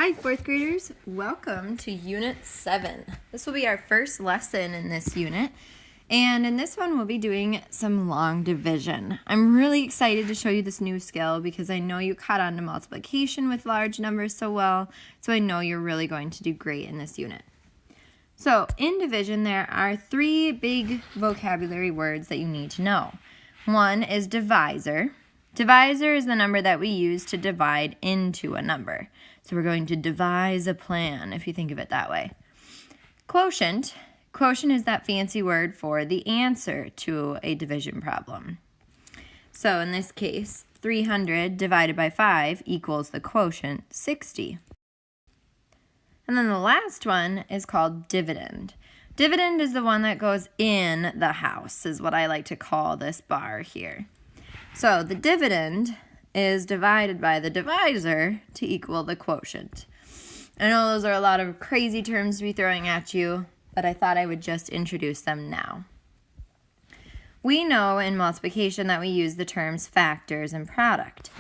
Hi, fourth graders. Welcome to Unit 7. This will be our first lesson in this unit. And in this one, we'll be doing some long division. I'm really excited to show you this new skill because I know you caught on to multiplication with large numbers so well, so I know you're really going to do great in this unit. So in division, there are three big vocabulary words that you need to know. One is divisor. Divisor is the number that we use to divide into a number. So we're going to devise a plan, if you think of it that way. Quotient. Quotient is that fancy word for the answer to a division problem. So in this case, 300 divided by 5 equals the quotient 60. And then the last one is called dividend. Dividend is the one that goes in the house, is what I like to call this bar here. So the dividend is divided by the divisor to equal the quotient. I know those are a lot of crazy terms to be throwing at you, but I thought I would just introduce them now. We know in multiplication that we use the terms factors and product.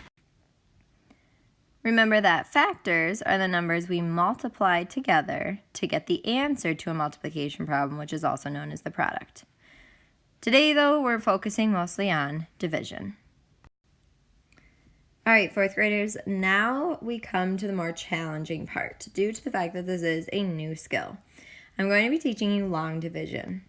Remember that factors are the numbers we multiply together to get the answer to a multiplication problem, which is also known as the product. Today, though, we're focusing mostly on division. All right, fourth graders, now we come to the more challenging part due to the fact that this is a new skill. I'm going to be teaching you long division.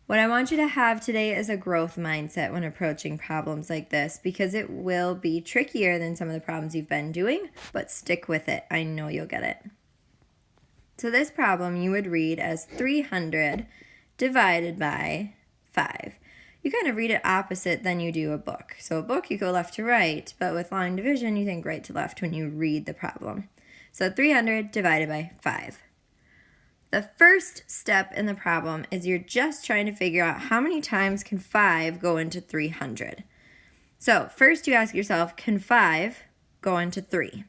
What I want you to have today is a growth mindset when approaching problems like this because it will be trickier than some of the problems you've been doing, but stick with it. I know you'll get it. So this problem you would read as 300 divided by 5. You kind of read it opposite than you do a book. So a book you go left to right, but with long division you think right to left when you read the problem. So 300 divided by 5. The first step in the problem is you're just trying to figure out how many times can 5 go into 300. So first you ask yourself, can 5 go into 3?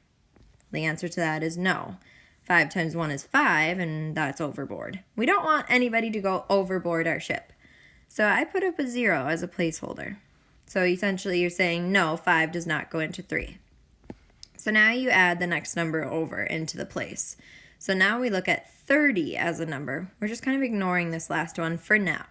The answer to that is no. 5 times 1 is 5, and that's overboard. We don't want anybody to go overboard our ship. So I put up a 0 as a placeholder. So essentially you're saying, no, 5 does not go into 3. So now you add the next number over into the place. So now we look at 30 as a number. We're just kind of ignoring this last one for now.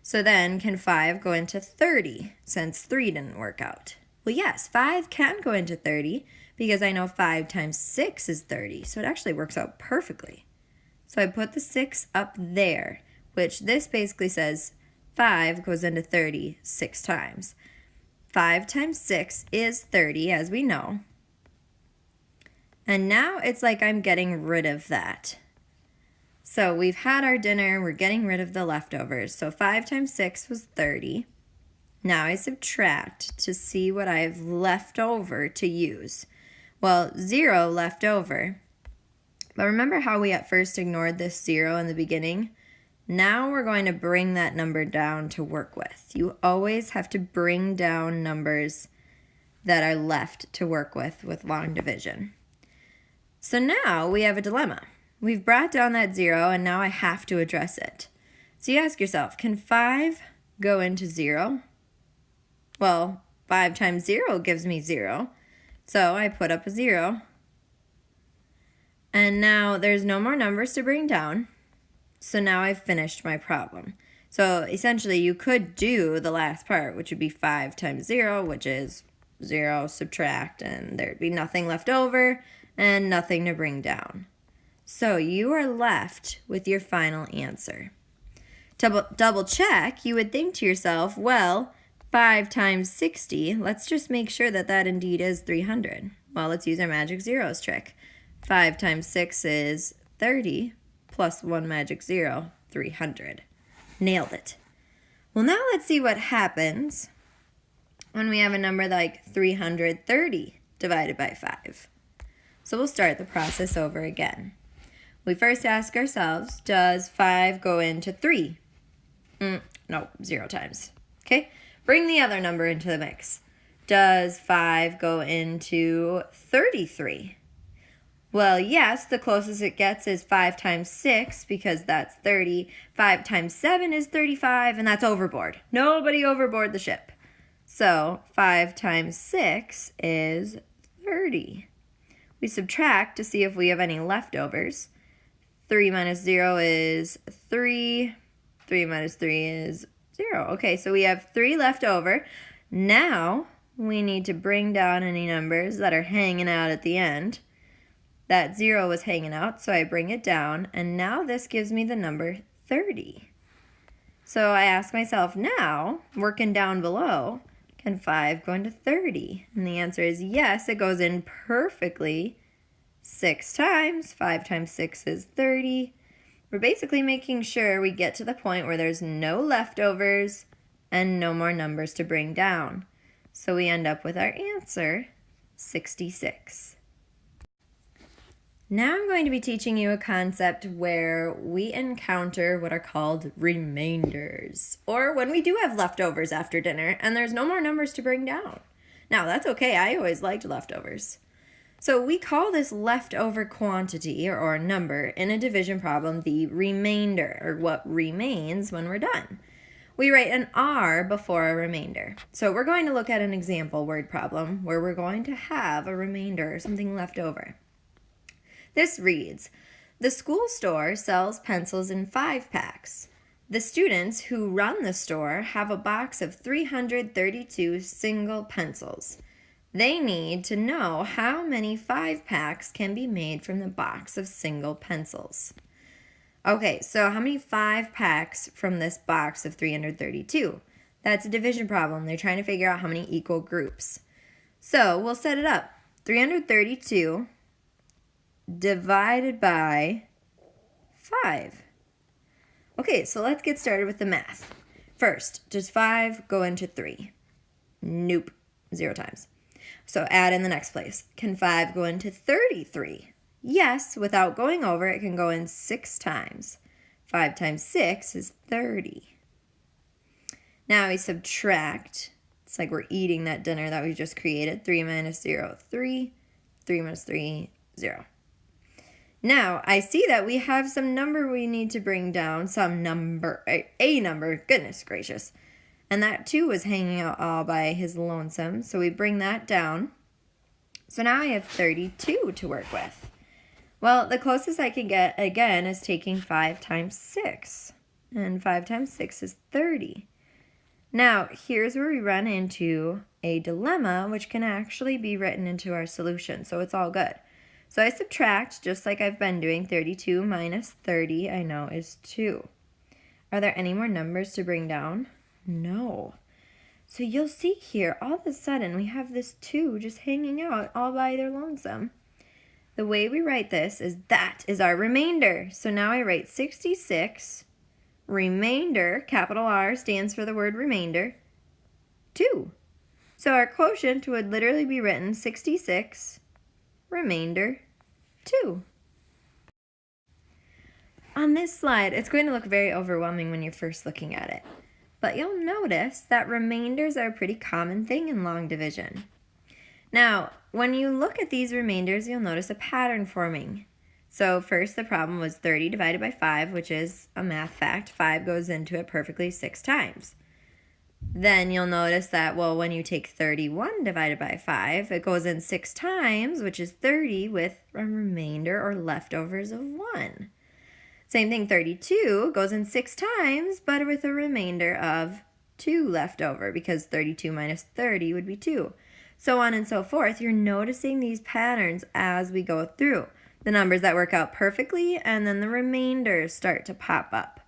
So then can 5 go into 30 since 3 didn't work out? Well, yes, 5 can go into 30 because I know 5 times 6 is 30. So it actually works out perfectly. So I put the 6 up there, which this basically says 5 goes into 30 6 times. 5 times 6 is 30, as we know. And now it's like I'm getting rid of that. So we've had our dinner, we're getting rid of the leftovers. So 5 times 6 was 30. Now I subtract to see what I have left over to use. Well, 0 left over. But remember how we at first ignored this 0 in the beginning? Now we're going to bring that number down to work with. You always have to bring down numbers that are left to work with long division. So now we have a dilemma. We've brought down that 0 and now I have to address it. So you ask yourself, can 5 go into 0? Well, 5 times 0 gives me 0. So I put up a 0. And now there's no more numbers to bring down. So now I've finished my problem. So essentially you could do the last part, which would be 5 times 0, which is 0, subtract, and there'd be nothing left over and nothing to bring down. So you are left with your final answer. Double check, you would think to yourself, well, 5 times 60, let's just make sure that that indeed is 300. Well, let's use our magic zeros trick. 5 times 6 is 30. Plus 1 magic 0, 300. Nailed it. Well, now let's see what happens when we have a number like 330 divided by 5. So we'll start the process over again. We first ask ourselves, does 5 go into 3? No, 0 times. Okay, bring the other number into the mix. Does 5 go into 33? Well, yes, the closest it gets is 5 times 6 because that's 30. 5 times 7 is 35, and that's overboard. Nobody overboard the ship. So 5 times 6 is 30. We subtract to see if we have any leftovers. 3 minus 0 is 3. 3 minus 3 is 0. Okay, so we have 3 left over. Now we need to bring down any numbers that are hanging out at the end. That 0 was hanging out, so I bring it down, and now this gives me the number 30. So I ask myself now, working down below, can 5 go into 30? And the answer is yes, it goes in perfectly 6 times. 5 times 6 is 30. We're basically making sure we get to the point where there's no leftovers and no more numbers to bring down. So we end up with our answer, 66. Now I'm going to be teaching you a concept where we encounter what are called remainders, or when we do have leftovers after dinner and there's no more numbers to bring down. Now that's okay, I always liked leftovers. So we call this leftover quantity or number in a division problem the remainder, or what remains when we're done. We write an R before a remainder. So we're going to look at an example word problem where we're going to have a remainder or something left over. This reads, the school store sells pencils in 5-packs. The students who run the store have a box of 332 single pencils. They need to know how many 5-packs can be made from the box of single pencils. Okay, so how many 5-packs from this box of 332? That's a division problem. They're trying to figure out how many equal groups. So we'll set it up. 332 divided by 5. Okay, so let's get started with the math. First, does 5 go into 3? Nope, 0 times. So add in the next place. Can 5 go into 33? Yes, without going over, it can go in 6 times. 5 times 6 is 30. Now we subtract. It's like we're eating that dinner that we just created. 3 minus 0, 3. 3 minus 3, 0. Now, I see that we have some number we need to bring down, a number, goodness gracious. And that 2 was hanging out all by his lonesome, so we bring that down. So now I have 32 to work with. Well, the closest I can get, again, is taking 5 times 6. And 5 times 6 is 30. Now, here's where we run into a dilemma, which can actually be written into our solution, so it's all good. So I subtract, just like I've been doing. 32 minus 30, I know, is 2. Are there any more numbers to bring down? No. So you'll see here, all of a sudden, we have this 2 just hanging out all by their lonesome. The way we write this is that is our remainder. So now I write 66, remainder, capital R stands for the word remainder, 2. So our quotient would literally be written 66, remainder 2. On this slide, it's going to look very overwhelming when you're first looking at it, but you'll notice that remainders are a pretty common thing in long division. Now, when you look at these remainders, you'll notice a pattern forming. So first, the problem was 30 divided by 5, which is a math fact. 5 goes into it perfectly 6 times. Then you'll notice that, well, when you take 31 divided by 5, it goes in 6 times, which is 30, with a remainder or leftovers of 1. Same thing, 32 goes in 6 times, but with a remainder of 2 left over, because 32 minus 30 would be 2. So on and so forth. You're noticing these patterns as we go through. The numbers that work out perfectly, and then the remainders start to pop up.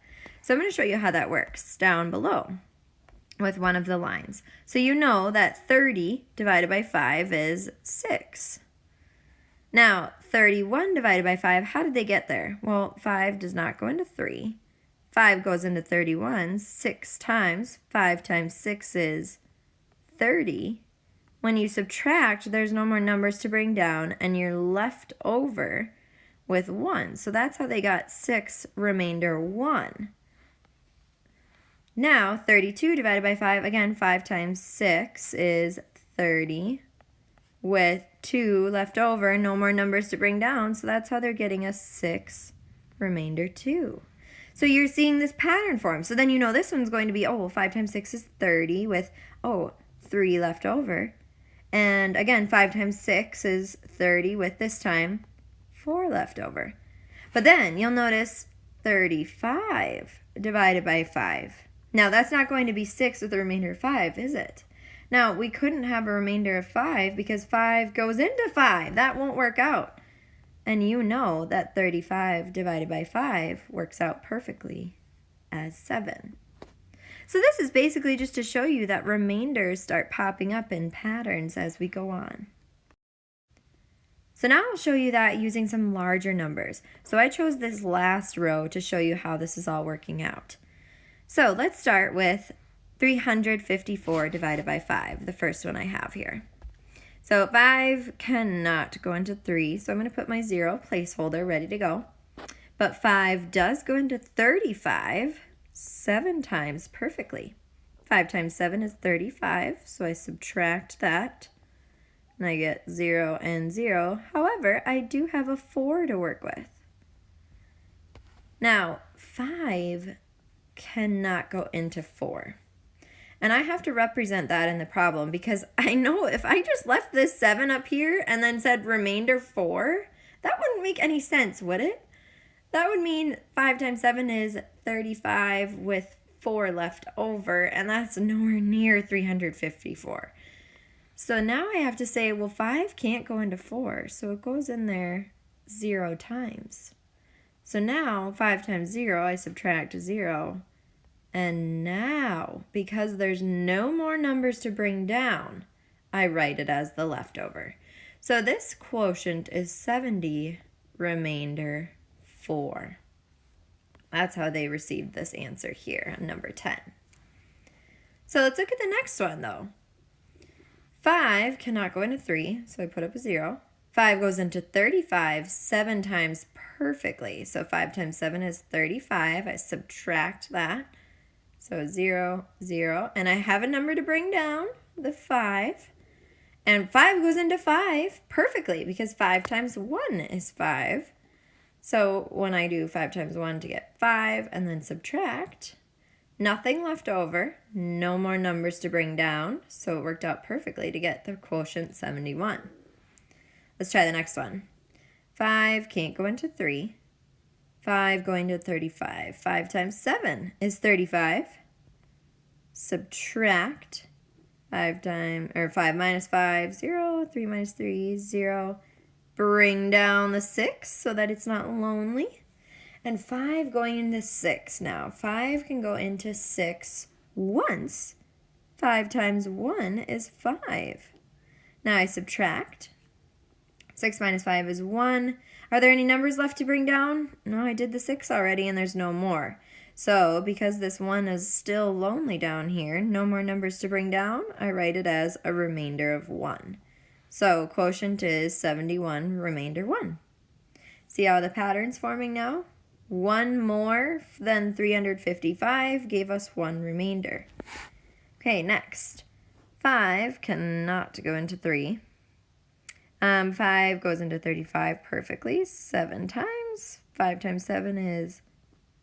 So I'm going to show you how that works down below with one of the lines. So you know that 30 divided by 5 is 6. Now, 31 divided by 5, how did they get there? Well, 5 does not go into 3. 5 goes into 31 6 times. 5 times 6 is 30. When you subtract, there's no more numbers to bring down, and you're left over with 1. So that's how they got 6, remainder 1. Now, 32 divided by 5, again, 5 times 6 is 30, with 2 left over, no more numbers to bring down, so that's how they're getting a 6, remainder 2. So you're seeing this pattern form. So then you know this one's going to be, 5 times 6 is 30, with, 3 left over. And again, 5 times 6 is 30 with this time 4 left over. But then you'll notice 35 divided by 5. Now that's not going to be 6 with a remainder of 5, is it? Now we couldn't have a remainder of 5 because 5 goes into 5. That won't work out. And you know that 35 divided by 5 works out perfectly as 7. So this is basically just to show you that remainders start popping up in patterns as we go on. So now I'll show you that using some larger numbers. So I chose this last row to show you how this is all working out. So let's start with 354 divided by 5, the first one I have here. So 5 cannot go into 3, so I'm going to put my 0 placeholder ready to go. But 5 does go into 35 7 times perfectly. 5 times 7 is 35, so I subtract that, and I get 0 and 0. However, I do have a 4 to work with. Now, 5 cannot go into 4. And I have to represent that in the problem because I know if I just left this 7 up here and then said remainder 4, that wouldn't make any sense, would it? That would mean 5 times 7 is 35 with 4 left over, and that's nowhere near 354. So now I have to say, well, 5 can't go into 4, so it goes in there 0 times. So now 5 times 0, I subtract 0. And now, because there's no more numbers to bring down, I write it as the leftover. So this quotient is 70 remainder 4. That's how they received this answer here on number 10. So let's look at the next one though. 5 cannot go into 3, so I put up a 0. 5 goes into 35 7 times perfectly. So 5 times 7 is 35. I subtract that. So 0, 0. And I have a number to bring down, the 5. And 5 goes into 5 perfectly because 5 times 1 is 5. So when I do 5 times 1 to get 5 and then subtract, nothing left over, no more numbers to bring down, so it worked out perfectly to get the quotient 71. Let's try the next one. 5 can't go into 3. 5 going to 35. 5 times 7 is 35. Subtract 5 minus 5, 0. 3 minus 3, 0. Bring down the 6 so that it's not lonely. And 5 going into 6 now. 5 can go into 6 once. 5 times 1 is 5. Now I subtract. 6 minus 5 is 1. Are there any numbers left to bring down? No, I did the 6 already and there's no more. So because this 1 is still lonely down here, no more numbers to bring down, I write it as a remainder of 1. So quotient is 71, remainder 1. See how the pattern's forming now? 1 more than 355 gave us 1 remainder. Okay, next. 5 cannot go into 3. 5 goes into 35 perfectly, 7 times. 5 times 7 is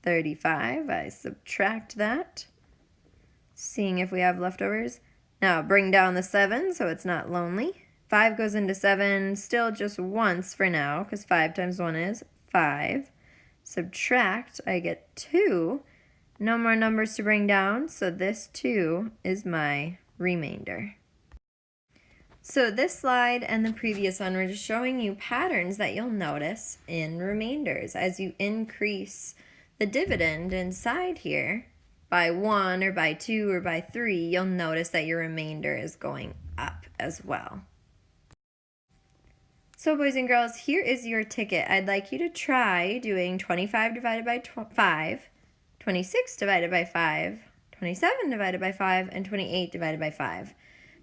35. I subtract that, seeing if we have leftovers. Now bring down the 7 so it's not lonely. 5 goes into 7, still just once for now, because 5 times 1 is 5. Subtract, I get 2. No more numbers to bring down, so this 2 is my remainder. So this slide and the previous one were just showing you patterns that you'll notice in remainders. As you increase the dividend inside here by 1 or by 2 or by 3, you'll notice that your remainder is going up as well. So boys and girls, here is your ticket. I'd like you to try doing 25 divided by 5, 26 divided by 5, 27 divided by 5, and 28 divided by 5.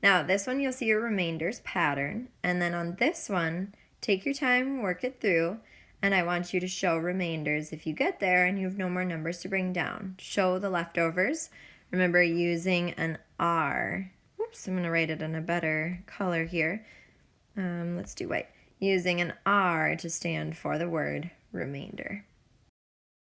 Now this one you'll see your remainders pattern, and then on this one, take your time, work it through, and I want you to show remainders. If you get there and you have no more numbers to bring down, show the leftovers. Remember using an R. Oops, I'm going to write it in a better color here. Let's do white. Using an R to stand for the word remainder.